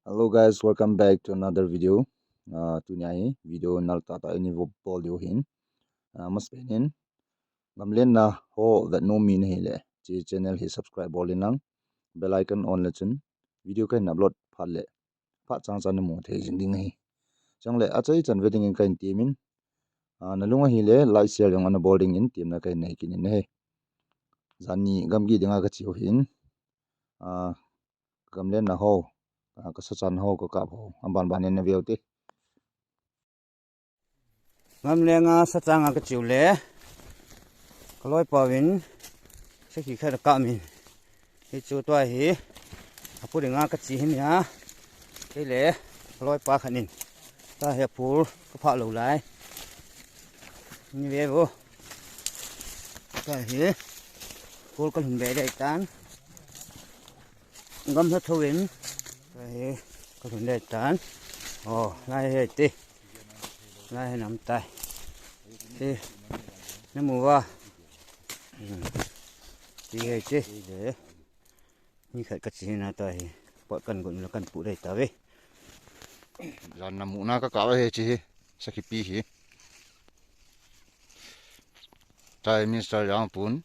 Hello guys, welcome back to another video. Tunyai video nalta ta ini bol yo hin. Mas penin gamlen na ho that no mean hele. Chi channel hi subscribe bolin lang. Bell icon on le chen. Video kai upload phat le. Phat chang chan mo the jing ding hi. Chang le achai chan wedding in kain timin. Nalunga hi le like share yung ana boarding in tim na kai nei kin ne he. Zani gamgi dinga ka chi ho hin. Gamlen na ho ka sa chan ho ko ka ho amban ban ne viau ti ngam le nga sa changa ka chiu le kloi pawin se ki kha ka min hi chu to hi apu de nga ka chi him ya ke le kloi pa khanin ta he pur ka pha lo lai ni ve bo ta hi pur ka hun be dai tan ngam sa thawin ta hi ka hun dai tan lai he ti lai he nam tai thì nó mùa va thì cái chứ để như khởi cắt xin là tại bọn cần cũng là cần phụ đầy ta về ran na mu na ka ka he chi sakipi hi tai minister yang pun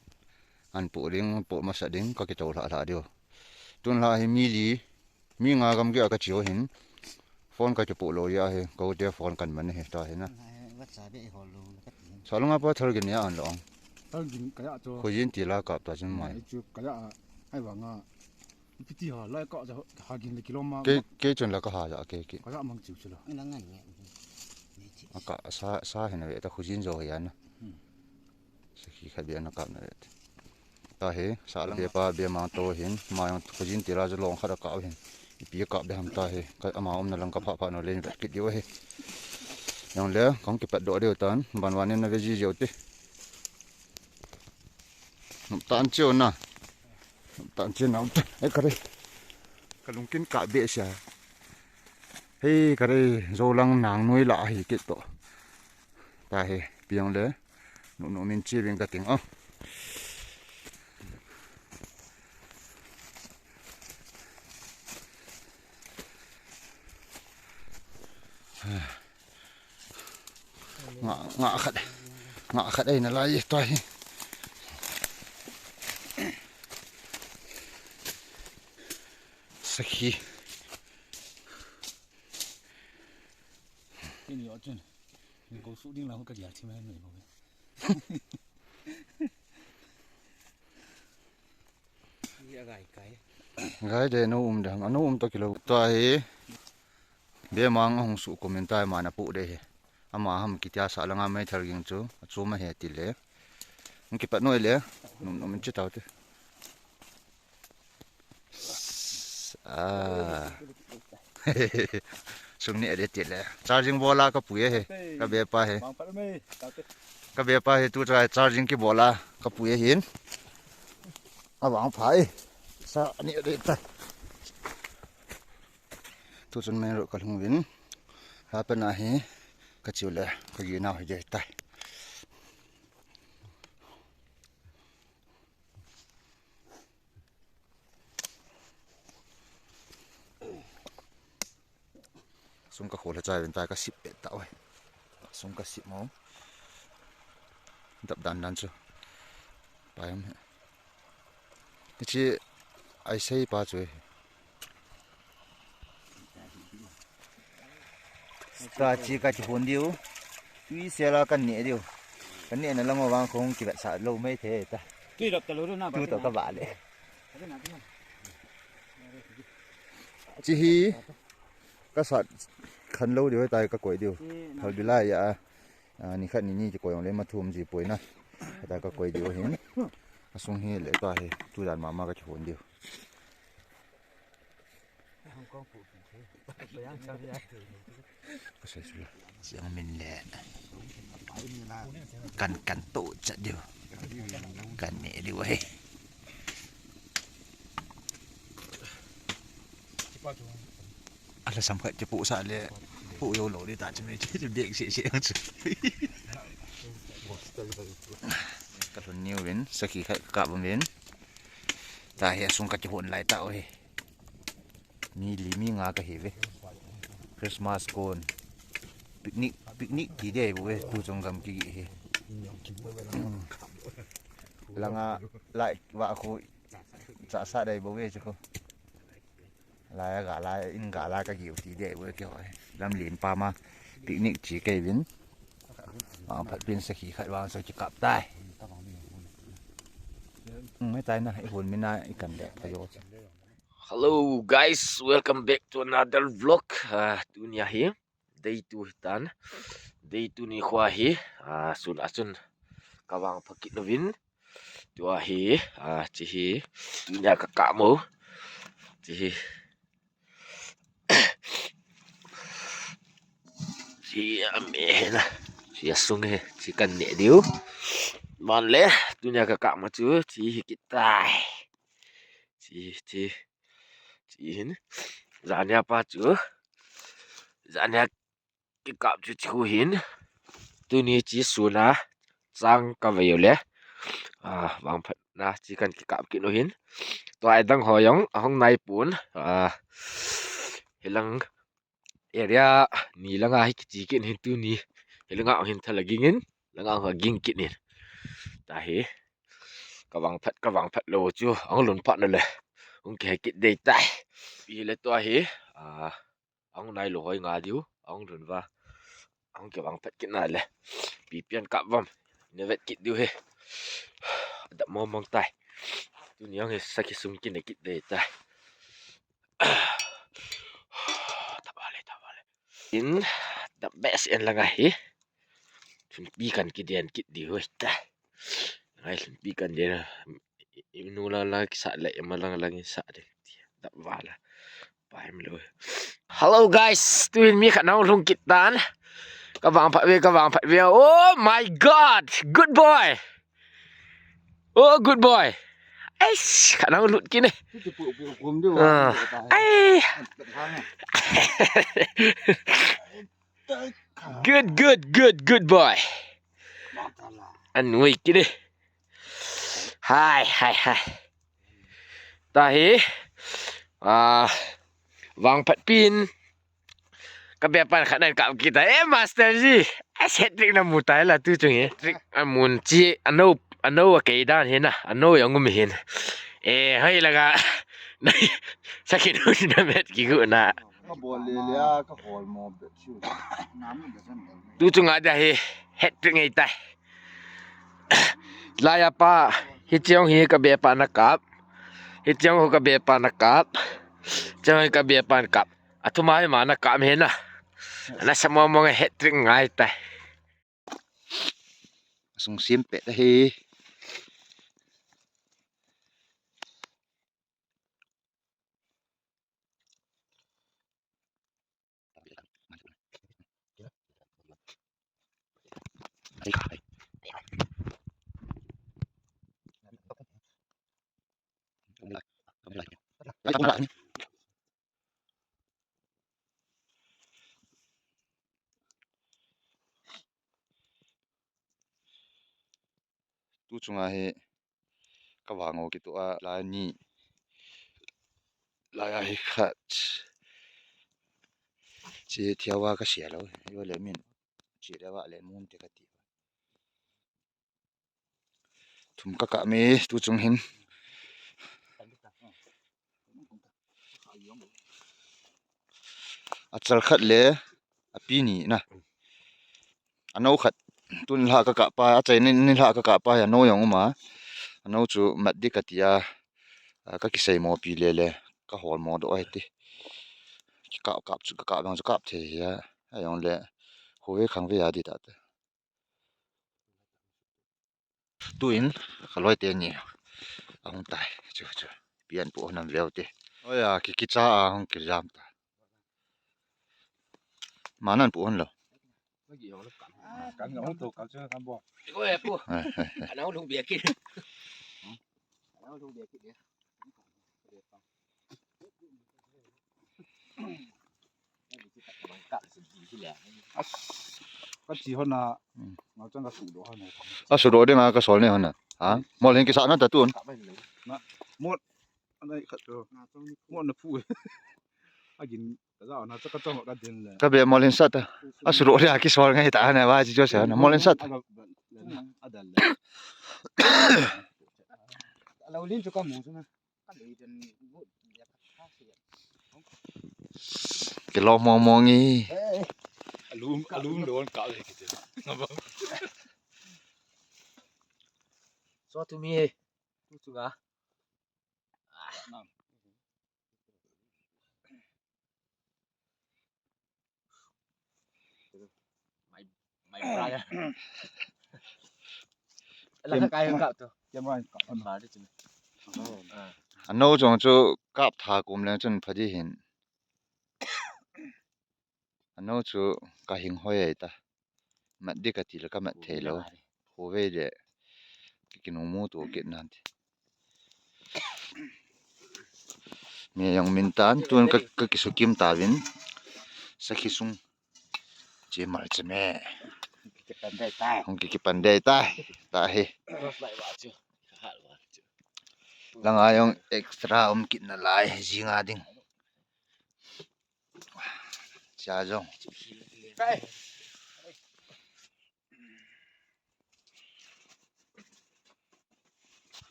an pu ring pu ma sa ding ka ki to la dio tun la hi mi li mi nga gam ge ka chiu hin phone ka chu pu lo ya he ko de phone kan man he ta he na salunga pa thar gin ya an long thar gin ka ya cho ko yin ti la ka ta chin mai chu ka ya ai wa nga piti ha lai ka ja ha gin le kiloma ke chon la ka ha ja ke ka ya mang chu chu la aka sa he na ta khujin zo ya na sakhi kha bi na ka na re ta he sa la be pa be ma to hin ma yong khujin ti ra zo long kha da ka hin pi ka be ham ta he ka ama om na lang ka pha no le ki dio he yang le kong ki pat do de tan ban wan na veji jo ti tan chiu na tan chiu na ai ka re ka lung kin ka be sha hei ka re zo lang nang noi la hi ki to ta he piang le no min chi ring ka ting ngạ khát đây là lai toy sakhi cái này ở trên mình có số điên là không cái gì thì mấy người mà gai de no dang anu to kilo toy be mang hong su komentai ma na pu de he ama ham kitia sa langa mai thar ging chu ma he ti le ki pat noi le no min chi taw te sung ni de ti le charging bola ka pu he ka be pa he ka be pa he tu try charging ki bola ka pu he hin awang phai sa ni de ta tu chun mai ro ka lung win ha pa na he ka chiu le ka gi na he tai sung ka khol chai wen tai ka sip pe ta oi sung ka sip mo dap dan chu pai am he chi ai sei pa chu ka chi hon diu wi se la kan ne diu kan ne na lang wang khong ki ba sa lo mai the ta cái đập tàu na tu to ka ba le chi hi ka sa khan lo diu tai ka koi diu thal bi la ya ni khat ni chi koyong le ma thum ji poi na ta ka koi diu hin asung hi le ta he tu dan ma ka hon diu cái gì chẳng mình lẹ cần tổ chặt điều cần nhẹ điều ấy là sắm khởi cho phụ sạ lẹ phụ yêu lỗ đi tạt cho mình chết điện sẽ hơn cái phần nhiều đến sau khi cả bằng đến ta hiện xuống cái hồn lại tạo ấy มีหลีมีงากะเฮเวคริสต์มาสโกนปิกนิกกี่เดย์บ่เวตูจงกำกี่เฮละงาไลว่าคูจะซะได้บ่เวจุkoลายกะลายอินกะลายกะกี่กี่เดย์เวเกี่ยวลำหลีนปามาปิกนิกจีเกวินผัดเป็นสักขีขัดวางสักจิกลับได้ไม่ตายนะไอ้หุ่นไม่น่าไอ้กันแดดประโยชน์ Hello guys, welcome back to another vlog. Dunia hi, day 2 hitan. Day 2 ni khwa hi, asun kawang phakit novin. Tua hi, chi hi dunia kakak mo. Chi hi. Chi amena. Chi asung he, chi kan ne diu. Man le dunia kakak mo chu, chi hi kitai. Chi Chín giá nhà pa chứ giá nhà cái cặp chú chú hin tu ni chỉ số na sang cái về lẽ vàng phật na chỉ cần cái cặp kia nó hin tôi ai đang hỏi ông này bốn hilang area ni lang ai chỉ kiện hin tu ni hilang ông hin thật là gingin lang ông ging kiện hin ta hi cái vàng phật lô chú ông luôn phật nữa ông kể kiện đây tai vì lẽ tôi hi ông này lỗi ngà điếu ông run va ông kêu bằng phật kiện này lẽ bị pian cặp vòng nên vết kiện điếu he đậm mong tai tôi nhớ he sai cái súng kiện này kiện đây tai thà vale in đậm best en là ngay chúng bi cần cái đèn kiện điếu tai ngay chúng bi cần đèn inu la sa lại mà lang sa đấy đậm vale Hello guys, tuin mi khanau lung kitan. Kawang phat we. Oh my god, good boy. Oh good boy. Eish, khanau lut kin ni. Ai. Good boy. Anui kin ni. Hai. Ta hi. Vang Pat Pin kebepan khanan kap kita master ji set trick na mutai la tu chung trick amun chi ano ke dan hin na ano yang ngum hin hai laga sakit na met ki gu na ka bol le ya ka hol mo be chu nam be san tu chung ada he hat trick ngai tai la ya pa hi chiong hi kebepan na kap hi chiong ho kebepan na kap Jangan ka biapan kap. Atu mai mana kap hena. Ana semua mong hat trick ngai tai. sung sim pe ta he tu chunga he ka wango ki to a la ni la ya he khat che thiawa ka sia lo yo le min che dawa le mun te ka ti thum ka me tu chung hin achal khat le api ni na ano khat tun la ka pa a chain ni la ka pa ya no yong ma ano chu mat di ka tia ka ki sei mo pi le ka hol mo do ai ti ka chu ka bang chu kap the ya ayong le huwe khang ve ya di ta tuin khaloi te ni ang tai chu pian pu nam veo te oya ki cha ang ki jam ta manan pu on lo Kan ngau tu kau cakap kan buat. Oi pu. Khanau lung bia kin. Khanau lung bia kin dia. Kan chỉ hơn là ngau chân cái sủng đó hơn này. su do de nga ka sol ne hona ha mo len ki sa na ta tun Một anh đây khật rồi. Một là phụ. Dạ, nó chắc có cho họ đặt tiền là. ka be molin sat asuro ria ki sol ngai ta na wa ji jo sa na molin sat Ada là. lâu lên cho con mù xuống nè cái đấy trên vụ đẹp khác gì ke lo mo mo ngi Alum doon ka gitu. so tu mi tu ga my brother là cái gạo tu Cái mà có mà đi chứ no jong chu kap tha kum le chun phadi hin no chu ka hing hoi ai ta mat de ka til ka mat thelo ho ve de ki no mu to ke nan ti me yang min tan tun ka ki su kim ta win sakhi sung che mal che me cái tầm đây tai hong ki pan dai ta ta he lại vào chứ hạ vào chứ lang ayong extra kit na lai jinga ding cha jong đây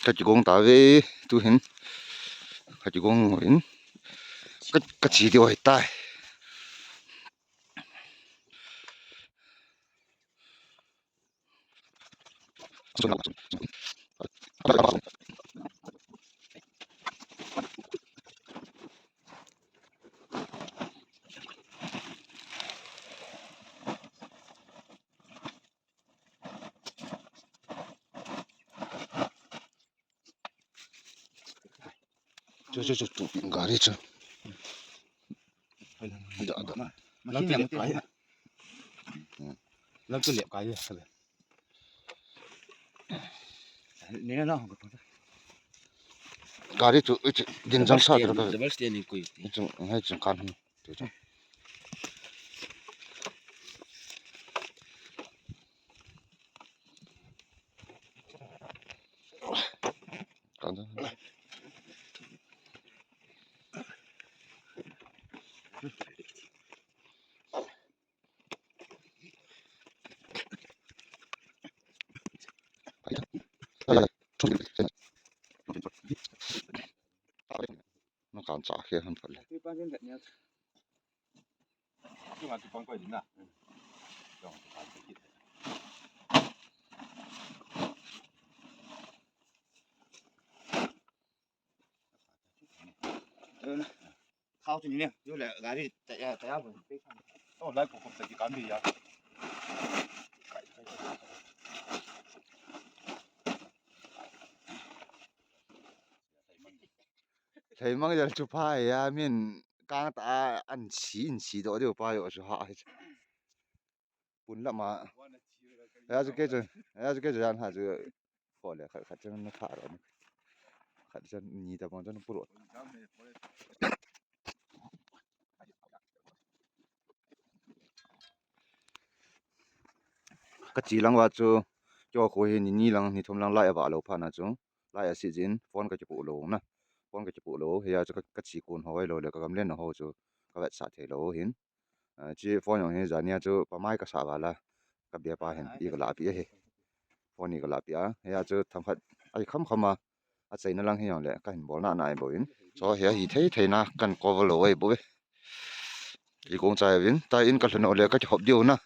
ka chi gong ta ve tu hin ka chi gong hin ka chi di oi tai Cho tụ biển gà đi chứ. Dạ. Lắm cái liệp cái. Lắm cái liệp cái gì? nếu nó không có Gà đi tụ din jang sa được rồi. double standing quỳ Chung hay chung kan hum. Tu chung. Kan đó. Nó còn trả kia hơn phải. cái bao nhiêu nhận Nhưng mà tụi con quay đến nào? Rồi, thao thì nè vô lại gái đi tại áo rồi Ồ, lại cũng không phải cái gì à? Thấy mang giờ chụp hai à miền cang ta ăn chỉ đó điều bao giờ chụp hai. Bún lắm mà. Ya cái ăn hả chứ. Bỏ lại khát chân nó khát rồi. Khát chân nhị tập bọn nó bự. Cái chỉ lang wa chu cho khối ni lang ni thom lang lai ba lo pha na chu lai a si jin phone ka chu lo na phone ka chu lo he ya chu ka chi kun hoi lo le ka gam len ho chu ka wet sa the lo hin chi phone yong he za nia chu pa mai ka sa ba la ka bia pa hen i ka la pi he phone ni ka la pi a he ya chu tham khat ai kham khama a chei na lang he yong le ka hin bol na nai bo in so he hi thei na kan cover lo wei bo i kong chai win ta in ka hlo le ka hop diu na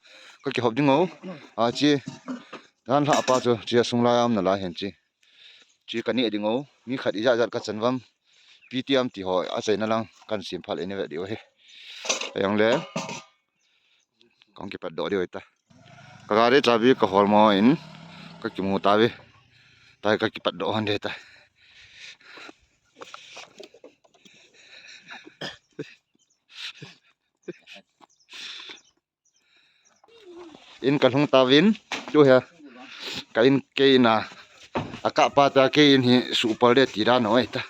ka ki hop dingo a chi dan la pa chu chi sung la am na la hen chi ka ni dingo mi khat i ja ka chanwam ptm ti ho a chei na lang kan sim phal ene ve diu he ayong le kong ki pat do diu ta ka ga re cha bi ka hol mo in ka ki mu ta bi ta ka ki pat do han de ta in ka hlung ta win chu he ka in ke na aka pa ta ke in hi super de tira noi ta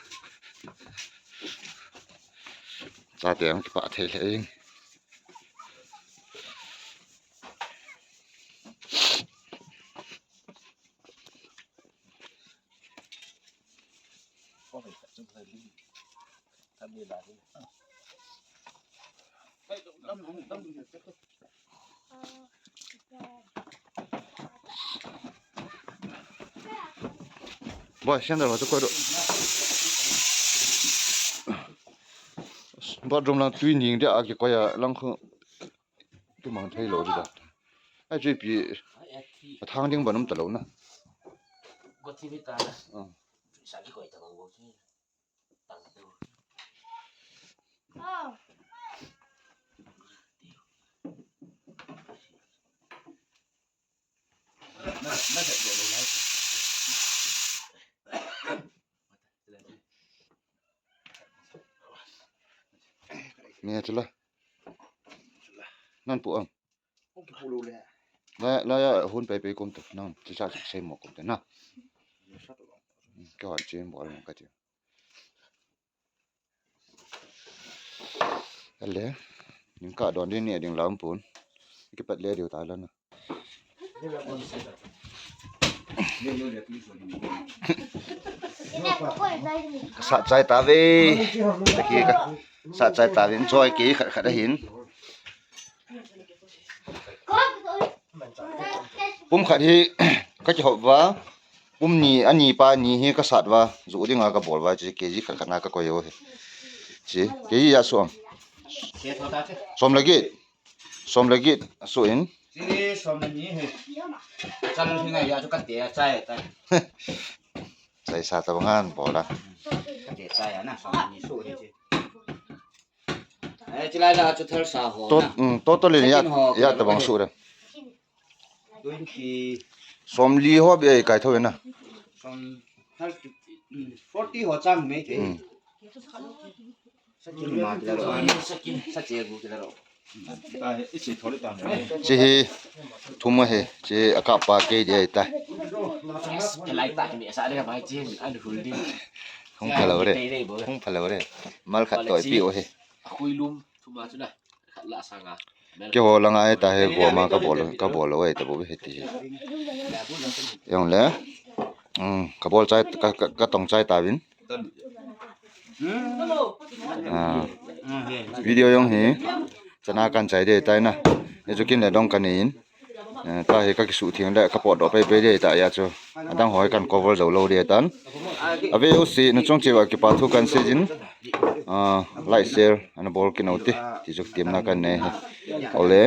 cha te ang ki pa the le ing บ่现在我这快到บ่รวมลังตุยนิงเดอะกะกะลังคตุมังไทโลดิดาไอ้จุยปีทางดิ่งบ่นำตะโลนะ Gotibita. Sabi ko ito ang buhay. Tanto. Oh. Ni tu lah. Nan pu ang. Ông phụ lù lẹ. La ya hun pe pe kom tu nan chi sa se mo kom tu na. Cái hỏi chuyện bỏ lên cái chuyện cái lẽ những cả đoàn đi nè đừng làm bốn cái bật lẽ điều tài lên sát trái ta về cái cái sát trái ta đến chơi cái khát khát đã hiến bún khát thì cái chỗ vá ni ani pa ni he ka sat wa zu ding ka bol wa chi keji khat khana ka ko yo he chi keji ya som som lagi so in Sini som ni he. Chal hinga ya chu ka te chai ta. sai sa ta bangan bol la Ka te chai na som ni su he chi. Ai chila la chu thar sa ho na. to le ya ta bang su da 20 som li ho be kai thoi na som 40 ho chang me ke. Sakin ma ki ro. Sakin bu ki ro. Ta ít chỉ thổi ta. chi he thuma he chi aka pa ke de ta Kelai tak ni asa dia mai jin ada holding. không phải là không phải là mal khat toi pi o he Aku ilum cuma sudah la sanga. cái hồ lang ai ta he go ma ka bol oi ta bo he ti yang le ka bol chai ka tong chai ta win video yang hi chana kan chai de tai na ne chu kin le dong kan in ta he ka ki su thiang le ka pot do pe de ta ya chu adang hoi kan cover zo lo de tan ave u si na chong chewa ki pa thu kan se jin like share and bol ki no ti ti chu tim na kan ne ole